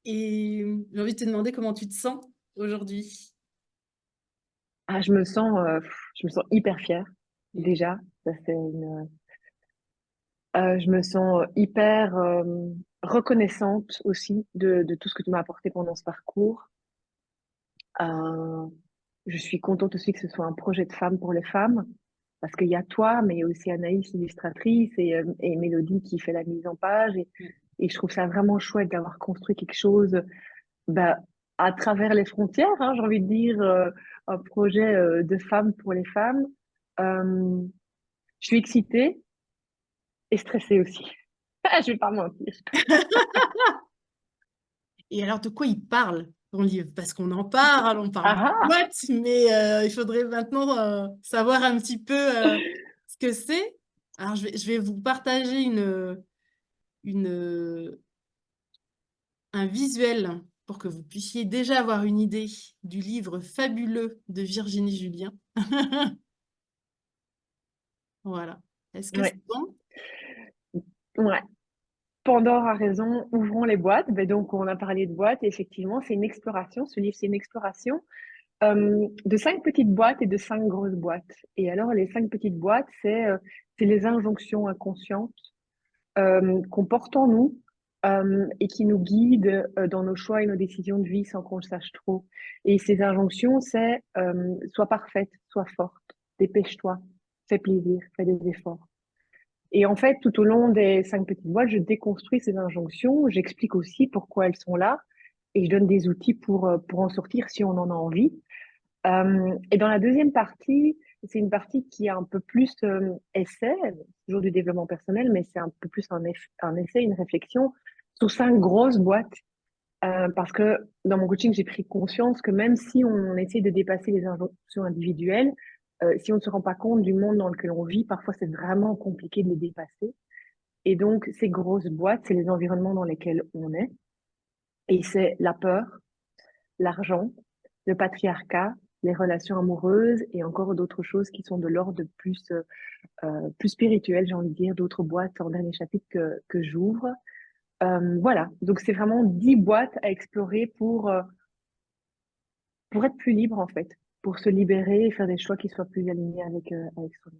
Et j'ai envie de te demander comment tu te sens aujourd'hui? Ah, je me sens hyper fière, Mmh. déjà. Ça, je me sens hyper reconnaissante aussi de tout ce que tu m'as apporté pendant ce parcours. Euh, je suis contente aussi que ce soit un projet de femme pour les femmes, parce qu'il y a toi, mais il y a aussi Anaïs, illustratrice, et Mélodie qui fait la mise en page. Mmh. Et je trouve ça vraiment chouette d'avoir construit quelque chose bah, à travers les frontières, hein, j'ai envie de dire, un projet de femmes pour les femmes. Euh, je suis excitée et stressée aussi. Je vais pas mentir. Et alors de quoi il parle ton livre? Parce qu'on en parle, on parle de Ah ah! boîte, mais il faudrait maintenant, savoir un petit peu, ce que c'est. Alors je vais vous partager une, un visuel pour que vous puissiez déjà avoir une idée du livre fabuleux de Virginie Julien. Voilà. Est-ce que c'est Ouais, bon? ouais. Pandore a raison, ouvrons les boîtes. Ben donc, on a parlé de boîtes, et effectivement, c'est une exploration. Ce livre, c'est une exploration de 5 petites boîtes et de 5 grosses boîtes. Et alors, les 5 petites boîtes, c'est les injonctions inconscientes qu'on porte en nous et qui nous guident dans nos choix et nos décisions de vie sans qu'on le sache trop. Et ces injonctions, c'est sois parfaite, sois forte, dépêche-toi, fais plaisir, fais des efforts. Et en fait, tout au long des 5 petites boîtes, je déconstruis ces injonctions, j'explique aussi pourquoi elles sont là et je donne des outils pour en sortir si on en a envie. Et dans la deuxième partie, c'est une partie qui est un peu plus essai, toujours du développement personnel, mais c'est un peu plus un essai, une réflexion sur 5 grosses boîtes. Parce que dans mon coaching, j'ai pris conscience que même si on essaie de dépasser les injonctions individuelles, si on ne se rend pas compte du monde dans lequel on vit, parfois c'est vraiment compliqué de les dépasser. Et donc, ces grosses boîtes, c'est les environnements dans lesquels on est. Et c'est la peur, l'argent, le patriarcat, les relations amoureuses et encore d'autres choses qui sont de l'ordre plus spirituel, j'ai envie de dire, d'autres boîtes en dernier chapitre que j'ouvre. Voilà, donc c'est vraiment 10 boîtes à explorer pour être plus libre en fait, pour se libérer et faire des choix qui soient plus alignés avec soi.